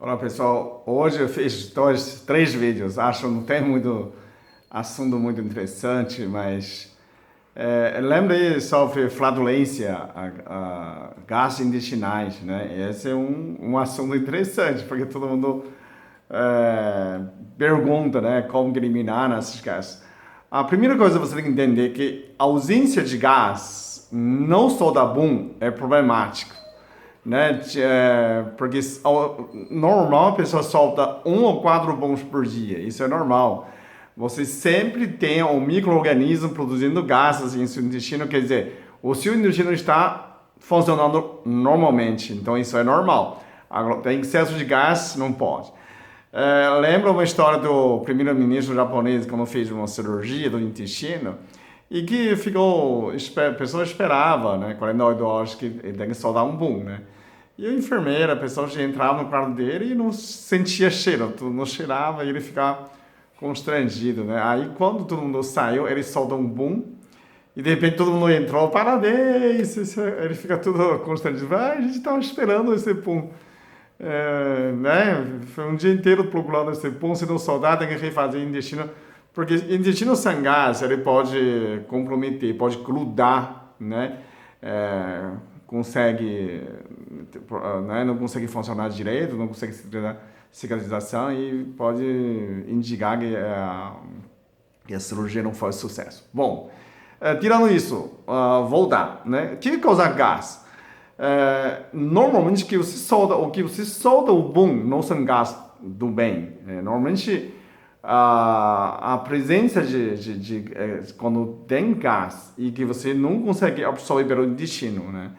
Olá pessoal, hoje eu fiz três vídeos, acho que não tem muito assunto muito interessante, mas lembrei sobre flatulência, gases intestinais, né? Esse é um assunto interessante, porque todo mundo é, pergunta, né, como eliminar esses gases. A primeira coisa que você tem que entender é que a ausência de gás não só da bom é problemático, né? Porque normal a pessoa solta um ou quatro bons por dia, isso é normal. Você sempre tem um micro-organismo produzindo gases em seu intestino, quer dizer, o seu intestino está funcionando normalmente, então isso é normal. Agora, tem excesso de gás, não pode. Lembra uma história do primeiro-ministro japonês quando fez uma cirurgia do intestino e que a pessoa esperava, né, 48 horas que ele tem que soltar um boom, né? E a enfermeira, a pessoa já entrava no quarto dele e não sentia cheiro, não cheirava e ele ficava constrangido, né? Aí quando todo mundo saiu, ele solta um boom e de repente todo mundo entrou, parabéns! Ele fica tudo constrangido. Ah, a gente estava esperando esse boom. Né? Foi um dia inteiro procurando esse boom, se não soltar, tem que refazer o intestino. Porque intestino sem gás, ele pode comprometer, pode grudar, né? É, consegue, né? Não consegue funcionar direito, não consegue cicatrização e pode indicar que a cirurgia não foi sucesso. Bom, tirando isso, voltar, né? O que causa gás? Normalmente o que você solta o bom não são gás do bem. Normalmente a presença quando tem gás e que você não consegue absorver pelo intestino, né?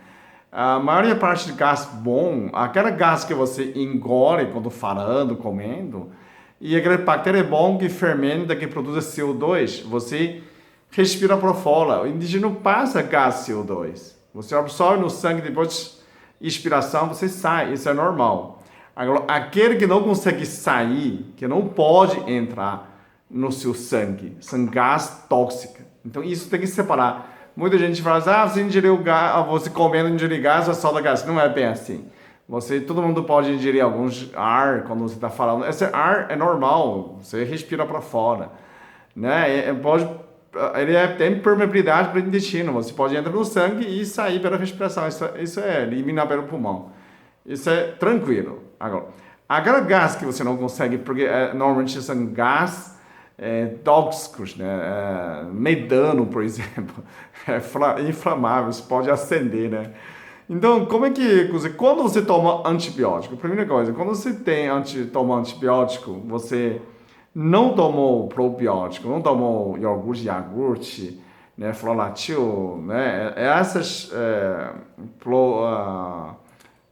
A maior parte de gás bom, aquele gás que você engole quando falando, comendo, e aquele bactéria bom que fermenta, que produz CO2, você respira para fora. O intestino passa gás CO2. Você absorve no sangue, depois de expiração, você sai. Isso é normal. Agora, aquele que não consegue sair, que não pode entrar no seu sangue, são gás tóxicos. Então, isso tem que separar. Muita gente fala assim, você ingeriu gás, você comendo ingerir gás, você solta gás. Não é bem assim. Todo mundo pode ingerir alguns ar quando você está falando. Esse ar é normal, você respira para fora, né? Tem permeabilidade para o intestino. Você pode entrar no sangue e sair pela respiração. Isso é eliminar pelo pulmão. Isso é tranquilo. Agora, aquele gás que você não consegue, porque normalmente são gás tóxicos, né? Metano, por exemplo, inflamável, você pode acender, né? Então, quando você toma antibiótico, primeira coisa, quando você toma antibiótico, você não tomou probiótico, não tomou iogurte, né, Flolatil, né,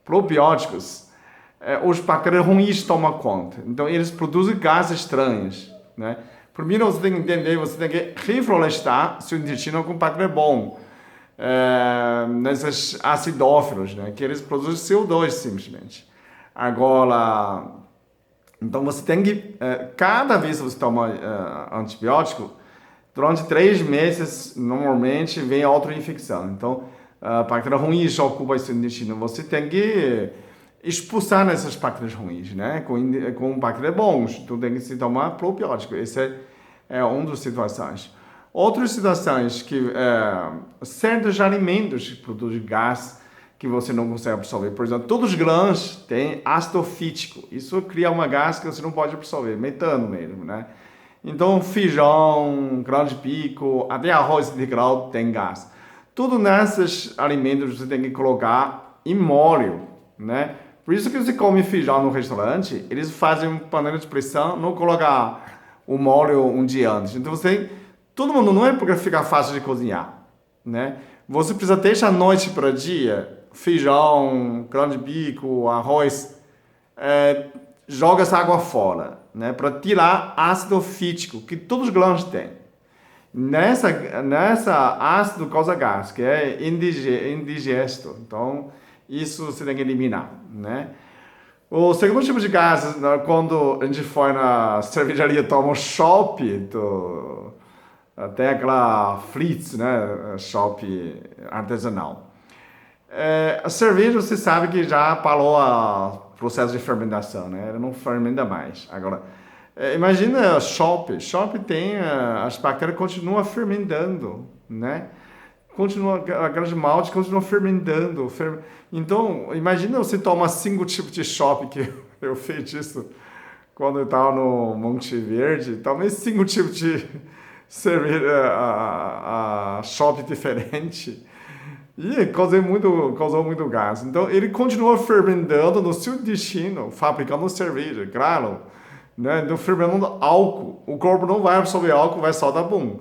probióticos, os bactérias ruins tomam conta. Então, eles produzem gases estranhos, né? Primeiro, você tem que entender, você tem que reflorestar seu intestino com bactéria bom. Nesses acidófilos, né, que eles produzem CO2 simplesmente. Agora, então você tem que, cada vez que você toma antibiótico, durante 3 meses, normalmente, vem outra infecção. Então, a bactéria ruim já ocupa esse intestino. Você tem que expulsar essas bactérias ruins, né? Com bactérias bons. Então, tem que se tomar probiótico. Essa é uma das situações. Outras situações que certos alimentos que produzem gás que você não consegue absorver. Por exemplo, todos os grãos têm ácido fítico. Isso cria uma gás que você não pode absorver, metano mesmo, né? Então, feijão, grão de bico, até arroz integral tem gás. Tudo nesses alimentos você tem que colocar em molho, né? Por isso que você come feijão no restaurante, eles fazem panela de pressão, não coloca o molho um dia antes. Então todo mundo não é porque fica fácil de cozinhar, né? Você precisa deixar a noite para dia, feijão, grão de bico, arroz, joga essa água fora, né? Para tirar ácido fítico que todos os grãos têm. Nessa ácido causa gás, que é indigesto. Então, isso você tem que eliminar, né? O segundo tipo de gás, né, quando a gente foi na cervejaria, toma um chopp, tem aquela Fritz, né? Chopp artesanal. A cerveja, você sabe que já parou a processo de fermentação, né? Ele não fermenta mais. Agora, imagina chope. Chope tem as bactérias continuam fermentando, né? Continua a grã de malte continua fermentando. Então, imagina você tomar 5 tipos de chope que eu fiz isso quando eu estava no Monte Verde. Tomei 5 tipos de cerveja, a chope diferente. E causou muito gás. Então, ele continua fermentando no seu intestino, fabricando cerveja, claro. Né? Então, fermentando álcool. O corpo não vai absorver álcool, vai só dar bom.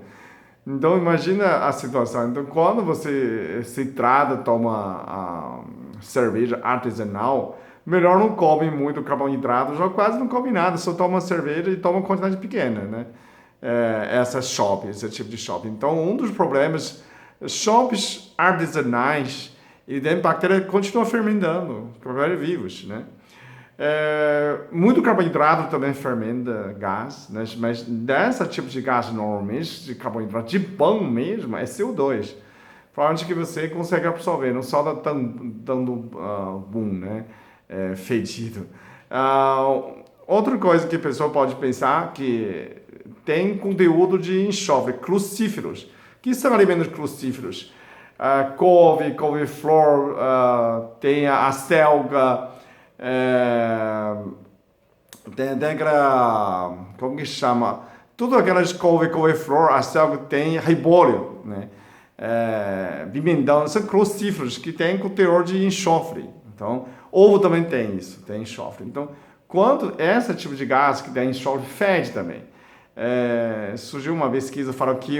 Então, imagina a situação. Então, quando você se trata, toma a cerveja artesanal, melhor não come muito carboidrato, já quase não come nada, só toma cerveja e toma uma quantidade pequena, né? Esse tipo de shopping. Então, um dos problemas, shoppings artesanais, e tem bactérias que continuam fermentando, bactérias vivas, né? Muito carboidrato também fermenta gás, né? Mas desse tipo de gás normalmente, de carboidrato, de pão mesmo, é CO2. Provavelmente que você consegue absorver, não só dando boom, né? Fedido. Outra coisa que a pessoa pode pensar que tem conteúdo de enxofre, crucíferos. Que são alimentos crucíferos? Couve-flor, tem a selga, tem aquela, como que chama? Tudo aquelas couve-flor, a selga tem repolho, né? Pimentão, são crucíferos que têm com teor de enxofre. Então, ovo também tem isso, tem enxofre. Então, quando esse tipo de gás que tem enxofre fede também. Surgiu uma pesquisa falando que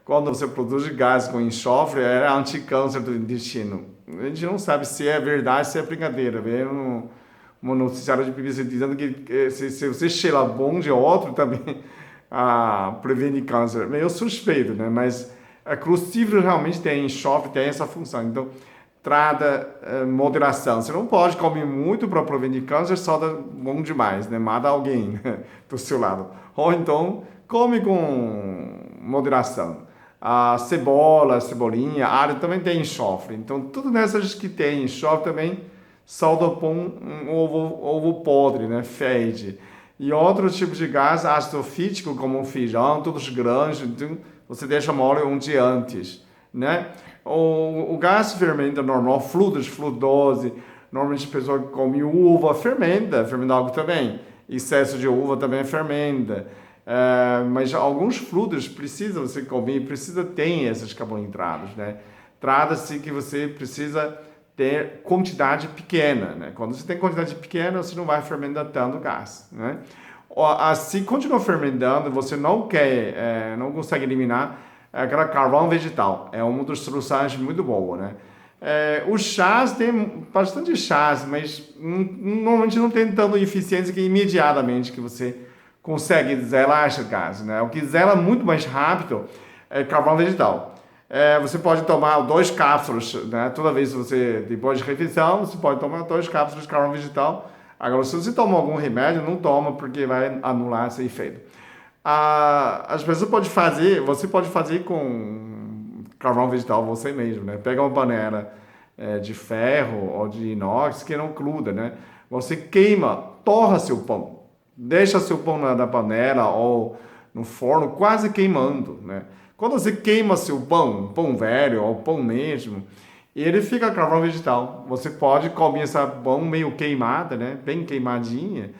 quando você produz gás com enxofre é anticâncer do intestino. A gente não sabe se é verdade, se é brincadeira. Veio um noticiário de BBC dizendo que se você cheira bom de outro também previne câncer. Meio suspeito, né? Mas a crucífero realmente tem enxofre, tem essa função. Então, trata moderação. Você não pode comer muito para prevenir câncer, só dá bom demais, né? Mata alguém, né? Do seu lado. Ou então, come com moderação. A cebolinha, alho também tem enxofre. Então, tudo nessas que tem enxofre também solta um ovo podre, né? Fede. E outro tipo de gás ácido fítico, como o feijão, todos grãos, então você deixa mole um dia antes, né? O gás fermenta normal, frutose, normalmente a pessoa que come uva fermenta algo também. Excesso de uva também fermenta. Mas alguns frutos você comer, precisa ter esses carboidratos, né? Trata-se que você precisa ter quantidade pequena, né? Quando você tem quantidade pequena, você não vai fermentar tanto gás, né? Se continua fermentando, você não consegue eliminar aquela carvão vegetal. É uma das soluções muito boa, né? Os chás, tem bastante chás, mas normalmente não tem tanta eficiência que imediatamente que você consegue zelar esse gás, né? O que zela muito mais rápido é carvão vegetal. Você pode tomar 2 cápsulas, né? Toda vez que você, depois de refeição, você pode tomar 2 cápsulas de carvão vegetal. Agora, se você toma algum remédio, não toma, porque vai anular esse efeito. As pessoas você pode fazer com carvão vegetal você mesmo, né? Pega uma panela de ferro ou de inox que não gruda, né? Você queima, torra seu pão. Deixa seu pão na panela ou no forno quase queimando, né? Quando você queima seu pão velho ou pão mesmo, ele fica carvão vegetal. Você pode comer esse pão meio queimada, né? Bem queimadinha.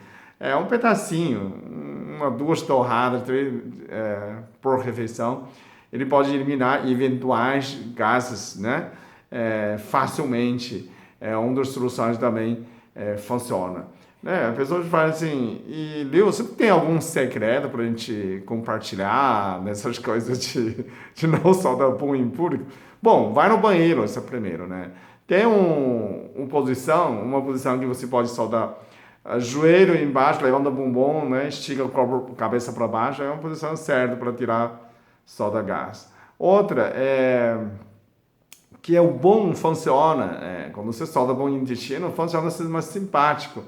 Um pedacinho, 2 torradas, 3 por refeição. Ele pode eliminar eventuais gases, né? Facilmente. Uma das soluções também funciona. A pessoa fala assim, Leo, você tem algum segredo para a gente compartilhar nessas coisas de não soltar pão em público? Bom, vai no banheiro, essa primeiro, né? Tem uma posição que você pode soltar joelho embaixo, levando o bumbum, né? Estica o corpo, cabeça para baixo, é uma posição certa para tirar solta gás. Outra que o bom funciona, quando você solta bom intestino, funciona mais simpático.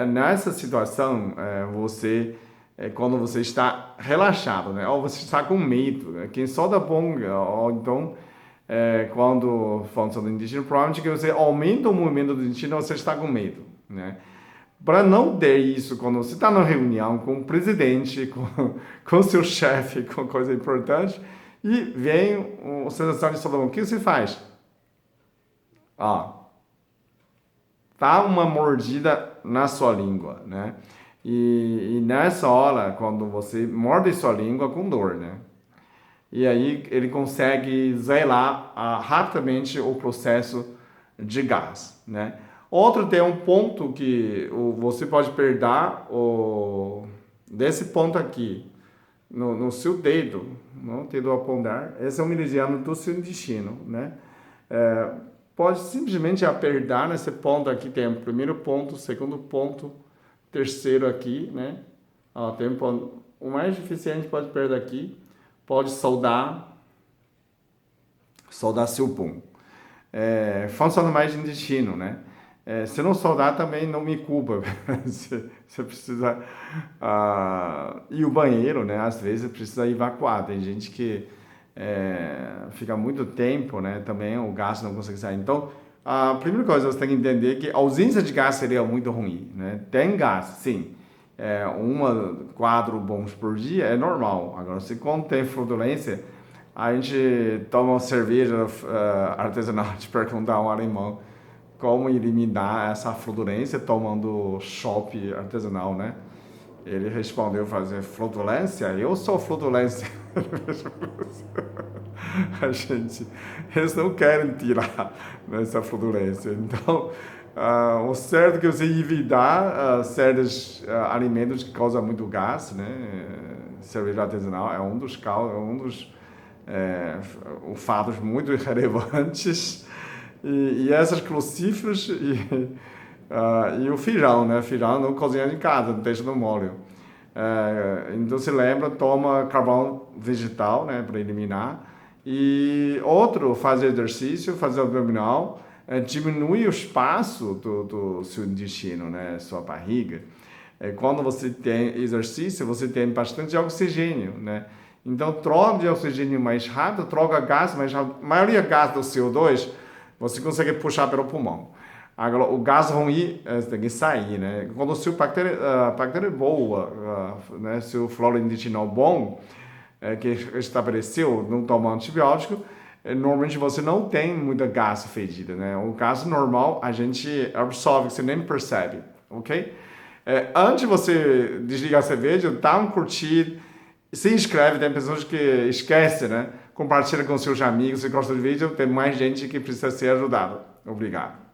Nessa situação, quando você está relaxado, né? Ou você está com medo, né? Quem solta bom, ou então, quando funciona o intestino, provavelmente que você aumenta o movimento do intestino, você está com medo. né? Para não ter isso quando você está na reunião com o presidente, com seu chefe, com coisa importante, e vem o sensação de Salomão, o que você faz? Ó, dá uma mordida na sua língua, né? E nessa hora, quando você morde sua língua com dor, né? E aí ele consegue zelar rapidamente o processo de gás, né? Outro tem um ponto que você pode perder desse ponto aqui, no seu dedo, no dedo apontar. Esse é o meridiano do seu intestino, né? Pode simplesmente apertar nesse ponto aqui, tem o primeiro ponto, segundo ponto, terceiro aqui, né? Ó, tem um ponto, o mais eficiente pode perder aqui, pode soldar seu pum. Funciona mais de intestino, né? Se não soldar também não me culpa, você precisa ir ao banheiro, né? Às vezes precisa evacuar, tem gente que fica muito tempo, né? Também o gás não consegue sair. Então, a primeira coisa você tem que entender que a ausência de gás seria muito ruim, né? Tem gás, sim. 4 bombas por dia é normal. Agora, se quando tem flatulência, a gente toma uma cerveja artesanal, te perguntar um alemão como eliminar essa flatulência tomando chopp artesanal, né? Ele respondeu fazer flatulência? Eu sou flatulência. Eles não querem tirar essa flatulência. Então, o certo é que você evitar certos alimentos que causam muito gás, né? Cerveja artesanal é um dos fatos muito relevantes. E essas crucíferas e o feijão, né? Feijão não cozinha em casa, deixa no molho. Então se lembra, toma carvão vegetal, né, para eliminar. E outro, fazer exercício, fazer abdominal, diminui o espaço do seu intestino, né, sua barriga. Quando você tem exercício, você tem bastante oxigênio, né? Então troca de oxigênio mais rápido, troca gás mais rápido. A maioria gás do CO2 você consegue puxar pelo pulmão. Agora, o gás ruim tem que sair, né? Quando a sua bactéria é boa, né? Seu flora intestinal bom, que estabeleceu, não toma antibiótico, normalmente você não tem muita gás fedida, né? O gás normal a gente absorve, você nem percebe, ok? Antes de você desligar a cerveja, dá um curtir, se inscreve, tem pessoas que esquecem, né? Compartilha com seus amigos, se gosta do vídeo, tem mais gente que precisa ser ajudada. Obrigado.